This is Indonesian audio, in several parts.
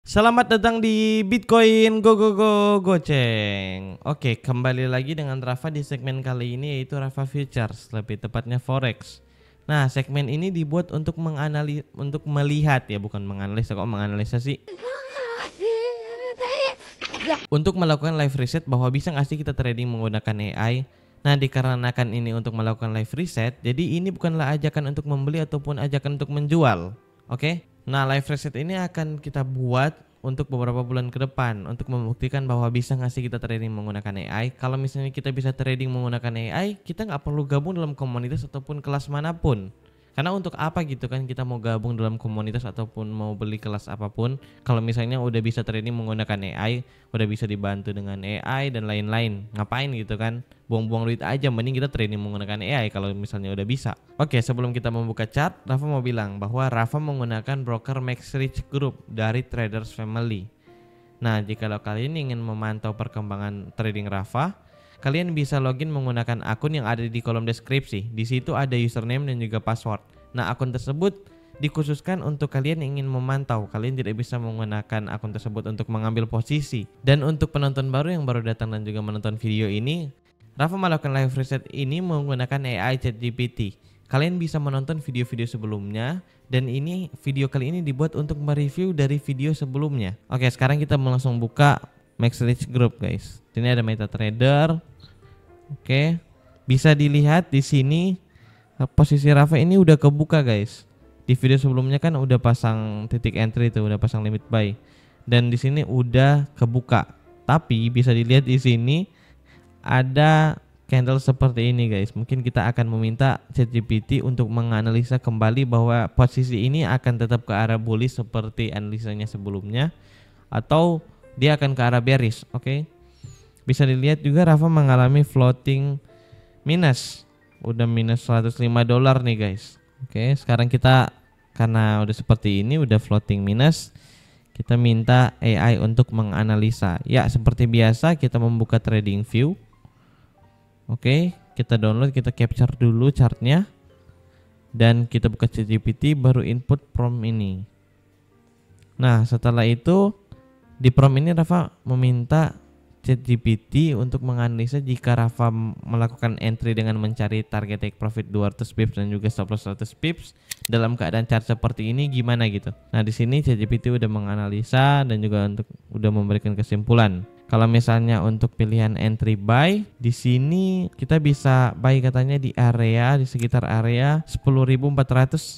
Selamat datang di Bitcoin Go Go Go Goceng. Oke, kembali lagi dengan Rafa di segmen kali ini, yaitu Rafa Futures, lebih tepatnya Forex. Nah, segmen ini dibuat untuk melihat ya, bukan menganalisa. Kok menganalisa sih? Untuk melakukan live reset bahwa bisa nggak sih kita trading menggunakan AI. Nah, dikarenakan ini untuk melakukan live reset, jadi ini bukanlah ajakan untuk membeli ataupun ajakan untuk menjual. Oke? Nah, live reset ini akan kita buat untuk beberapa bulan ke depan untuk membuktikan bahwa bisa nggak sih kita trading menggunakan AI. Kalau misalnya kita bisa trading menggunakan AI, kita nggak perlu gabung dalam komunitas ataupun kelas manapun. Karena untuk apa gitu kan kita mau gabung dalam komunitas ataupun mau beli kelas apapun, kalau misalnya udah bisa trading menggunakan AI, udah bisa dibantu dengan AI dan lain-lain. Ngapain gitu kan? Buang-buang duit aja, mending kita trading menggunakan AI kalau misalnya udah bisa. Oke, sebelum kita membuka chart, Rafa mau bilang bahwa Rafa menggunakan broker MaxRich Group dari Traders Family. Nah, jika kalian ingin memantau perkembangan trading Rafa, kalian bisa login menggunakan akun yang ada di kolom deskripsi. Di situ ada username dan juga password. Nah, akun tersebut dikhususkan untuk kalian yang ingin memantau. Kalian tidak bisa menggunakan akun tersebut untuk mengambil posisi. Dan untuk penonton baru yang baru datang dan juga menonton video ini, Rafa melakukan live reset ini menggunakan AI ChatGPT. Kalian bisa menonton video-video sebelumnya, dan ini video kali ini dibuat untuk mereview dari video sebelumnya. Oke, sekarang kita langsung buka MaxRich Group, guys. Sini ada MetaTrader. Oke, bisa dilihat di sini posisi Rafa ini udah kebuka, guys. Di video sebelumnya kan udah pasang titik entry tuh, udah pasang limit buy. Dan di sini udah kebuka. Tapi bisa dilihat di sini ada candle seperti ini, guys. Mungkin kita akan meminta ChatGPT untuk menganalisa kembali bahwa posisi ini akan tetap ke arah bullish seperti analisanya sebelumnya atau dia akan ke arah bearish. Oke. Bisa dilihat juga Rafa mengalami floating minus. Udah minus $105 nih, guys. Oke, sekarang kita karena udah seperti ini, udah floating minus, kita minta AI untuk menganalisa. Ya, seperti biasa kita membuka trading view. Oke, kita download, kita capture dulu chartnya, dan kita buka ChatGPT, baru input prompt ini. Nah, setelah itu di prompt ini Rafa meminta ChatGPT untuk menganalisa jika Rafa melakukan entry dengan mencari target take profit 200 pips dan juga stop loss 100 pips dalam keadaan chart seperti ini gimana gitu. Nah, di sini ChatGPT udah menganalisa dan juga udah memberikan kesimpulan. Kalau misalnya untuk pilihan entry buy, di sini kita bisa buy katanya di sekitar area 10.400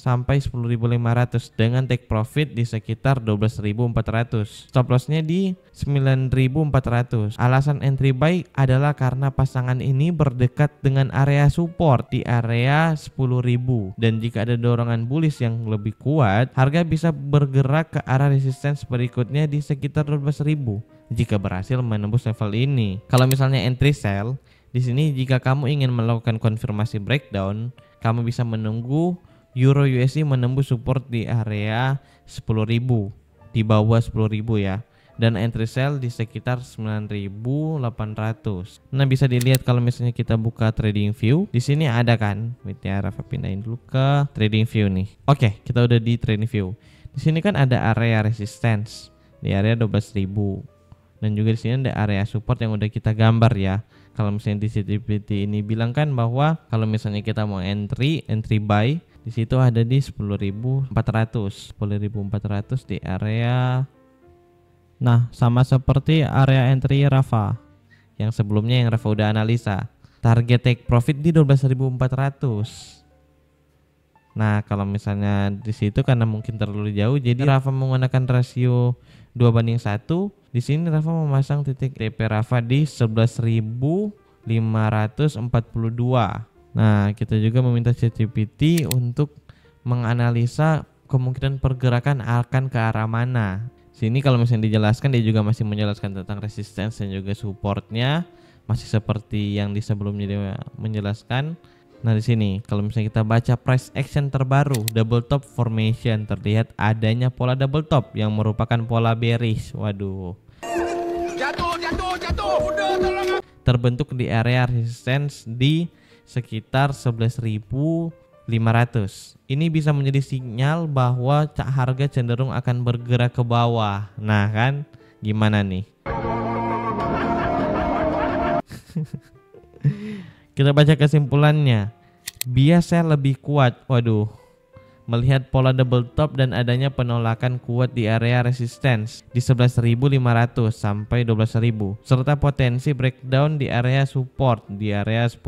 sampai 10.500 dengan take profit di sekitar 12.400. Stop lossnya di 9.400. Alasan entry buy adalah karena pasangan ini berdekat dengan area support di area 10.000, dan jika ada dorongan bullish yang lebih kuat, harga bisa bergerak ke arah resistance berikutnya di sekitar 12.000 jika berhasil menembus level ini. Kalau misalnya entry sell, di sini jika kamu ingin melakukan konfirmasi breakdown, kamu bisa menunggu Euro USD menembus support di area 10.000, di bawah 10.000 ya. Dan entry sell di sekitar 9.800. Nah, bisa dilihat kalau misalnya kita buka trading view, di sini ada kan. Wait ya, Rafa pindahin dulu ke trading view nih. Oke, kita udah di trading view. Di sini kan ada area resistance di area 12.000. Dan juga di sini ada area support yang udah kita gambar ya. Kalau misalnya di ChatGPT ini bilang kan bahwa kalau misalnya kita mau entry buy, di situ ada di 10.400 di area. Nah, sama seperti area entry Rafa yang sebelumnya yang Rafa udah analisa. Target take profit di 12.400. Nah, kalau misalnya di situ karena mungkin terlalu jauh, jadi Rafa menggunakan rasio 2:1. Di sini Rafa memasang titik TP Rafa di 11.542. Nah, kita juga meminta ChatGPT untuk menganalisa kemungkinan pergerakan akan ke arah mana. Sini kalau misalnya dijelaskan, dia juga masih menjelaskan tentang resistance dan juga supportnya, masih seperti yang di sebelumnya dia menjelaskan. Nah, di sini kalau misalnya kita baca price action terbaru double top formation, terlihat adanya pola double top yang merupakan pola bearish. Waduh. Jatuh. Udah, tolong. Terbentuk di area resistance di sekitar 11.500 Ini bisa menjadi sinyal bahwa harga cenderung akan bergerak ke bawah. Nah kan, gimana nih? Kita baca kesimpulannya. Bias sell lebih kuat. Waduh. Melihat pola double top dan adanya penolakan kuat di area resistance di 11.500 sampai 12.000 serta potensi breakdown di area support di area 10.000.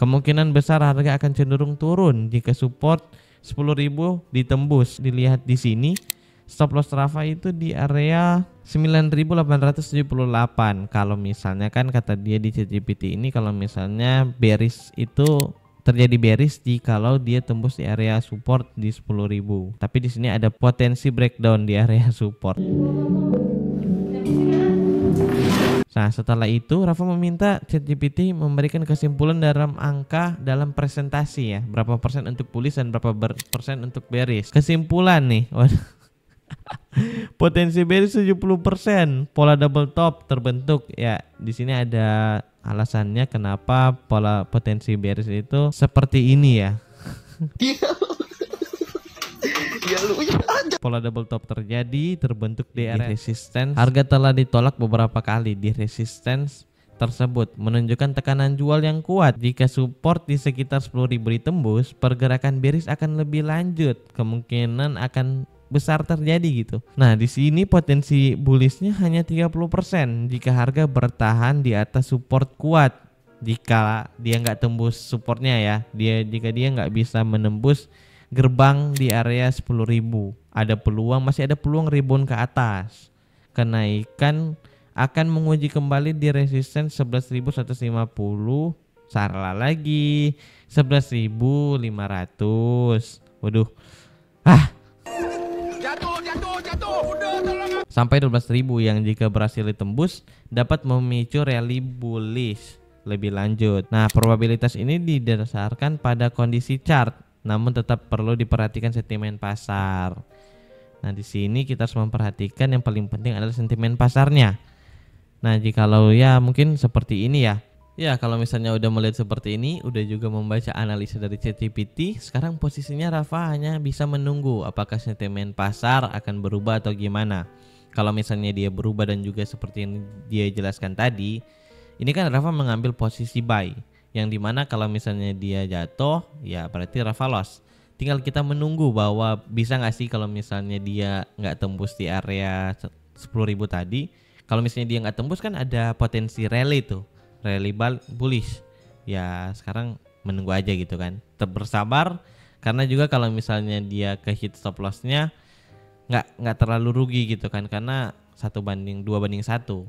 Kemungkinan besar harga akan cenderung turun jika support 10.000 ditembus. Dilihat di sini, stop loss Rafa itu di area 9.878. Kalau misalnya kan kata dia di ChatGPT ini, kalau misalnya bearish itu terjadi bearish kalau dia tembus di area support di 10.000. Tapi di sini ada potensi breakdown di area support. Nah, setelah itu Rafa meminta ChatGPT memberikan kesimpulan dalam angka dalam presentasi ya. Berapa persen untuk bullish dan berapa persen untuk bearish. Kesimpulan nih. Potensi bearish 70%, pola double top terbentuk ya. Di sini ada alasannya kenapa pola potensi bearish itu seperti ini ya. Pola double top terjadi, terbentuk di area resistance. Harga telah ditolak beberapa kali di resistance tersebut, menunjukkan tekanan jual yang kuat. Jika support di sekitar 10.000 ditembus, pergerakan bearish akan lebih lanjut, kemungkinan akan besar terjadi gitu. Nah, di sini potensi bullishnya hanya 30% jika harga bertahan di atas support kuat. Jika dia nggak tembus supportnya ya, jika dia nggak bisa menembus gerbang di area 10.000, masih ada peluang rebound ke atas. Kenaikan akan menguji kembali di resistance 11.150, salah lagi 11.500. Waduh. Sampai 12.000 yang jika berhasil ditembus dapat memicu rally bullish lebih lanjut. Nah, probabilitas ini didasarkan pada kondisi chart, namun tetap perlu diperhatikan sentimen pasar. Nah, di sini kita harus memperhatikan yang paling penting adalah sentimen pasarnya. Nah, jikalau ya mungkin seperti ini ya. Ya, kalau misalnya udah melihat seperti ini, udah juga membaca analisa dari ChatGPT, sekarang posisinya Rafa hanya bisa menunggu apakah sentimen pasar akan berubah atau gimana. Kalau misalnya dia berubah dan juga seperti yang dia jelaskan tadi, ini kan Rafa mengambil posisi buy, yang dimana kalau misalnya dia jatuh, ya berarti Rafa loss. Tinggal kita menunggu bahwa bisa nggak sih kalau misalnya dia nggak tembus di area 10.000 tadi. Kalau misalnya dia nggak tembus kan ada potensi rally tuh. Rally bullish. Ya sekarang menunggu aja gitu kan. Tetap bersabar karena juga kalau misalnya dia ke hit stop lossnya nggak terlalu rugi gitu kan, karena 1:2:1.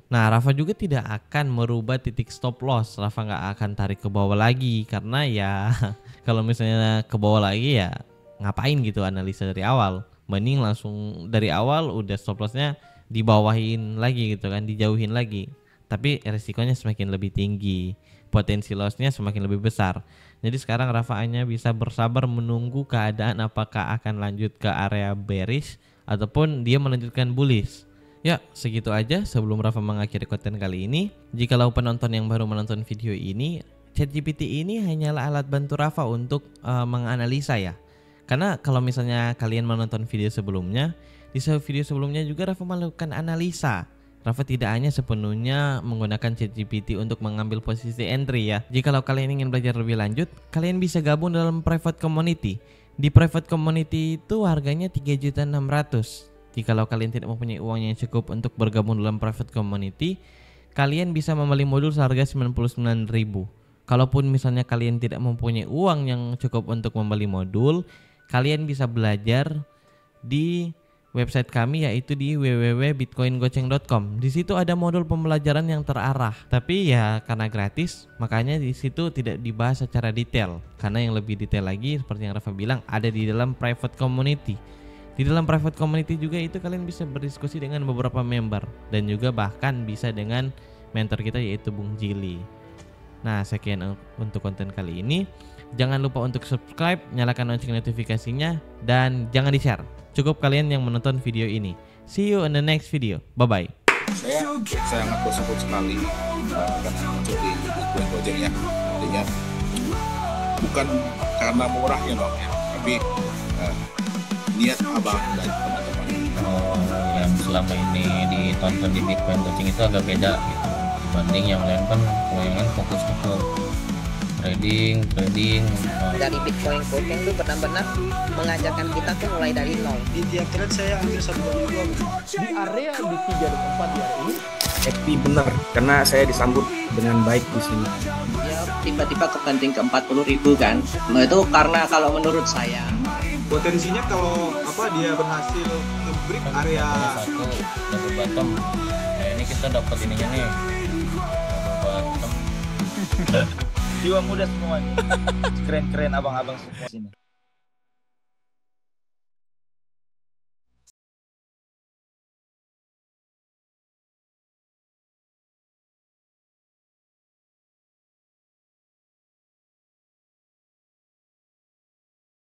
Nah, Rafa juga tidak akan merubah titik stop loss. Rafa nggak akan tarik ke bawah lagi karena ya kalau misalnya ke bawah lagi ya ngapain gitu analisa dari awal. Mending langsung dari awal udah stop lossnya dibawahin lagi gitu kan, dijauhin lagi. Tapi resikonya semakin lebih tinggi, potensi lossnya semakin lebih besar. Jadi sekarang Rafa hanya bisa bersabar menunggu keadaan apakah akan lanjut ke area bearish ataupun dia melanjutkan bullish. Ya, segitu aja sebelum Rafa mengakhiri konten kali ini. Jikalau penonton yang baru menonton video ini, ChatGPT ini hanyalah alat bantu Rafa untuk menganalisa ya. Karena kalau misalnya kalian menonton video sebelumnya, di video sebelumnya juga Rafa melakukan analisa. Rafa tidak hanya sepenuhnya menggunakan ChatGPT untuk mengambil posisi entry ya. Jikalau kalian ingin belajar lebih lanjut, kalian bisa gabung dalam private community. Di private community itu harganya 3.600.000. Jikalau kalian tidak mempunyai uang yang cukup untuk bergabung dalam private community, kalian bisa membeli modul seharga 99.000. Kalaupun misalnya kalian tidak mempunyai uang yang cukup untuk membeli modul, kalian bisa belajar di website kami yaitu di www.bitcoingoceng.com. Di situ ada modul pembelajaran yang terarah. Tapi ya karena gratis, makanya di situ tidak dibahas secara detail. Karena yang lebih detail lagi seperti yang Rafa bilang ada di dalam private community. Di dalam private community juga itu kalian bisa berdiskusi dengan beberapa member dan juga bahkan bisa dengan mentor kita yaitu Bung Jili. Nah, sekian untuk konten kali ini. Jangan lupa untuk subscribe, nyalakan lonceng notifikasinya, dan jangan di-share. Cukup kalian yang menonton video ini. See you in the next video. Bye-bye. Saya sangat bersyukur sekali karena muncul di Bitcoin Goceng ya. Artinya bukan karena murahnya bang ya, tapi niat abang dan teman-teman. Yang selama ini ditonton di Bitcoin coaching itu agak beda gitu dibanding yang lain kan. Kebanyakan fokusnya ke trading. Dari Bitcoin coaching itu benar-benar mengajarkan kita tuh mulai dari nol. Di tiap trade saya hampir 1 minggu. Di area di 3 dan 4 di hari ini happy bener karena saya disambut dengan baik di sini. Ya tiba-tiba kepenting ke 40.000 kan. Nah itu karena kalau menurut saya Potensinya kalau dia berhasil nge-break area satu double bottom. Nah ini kita dapat ininya nih, double bottom. Jiwa muda semua, keren-keren abang-abang semua sini.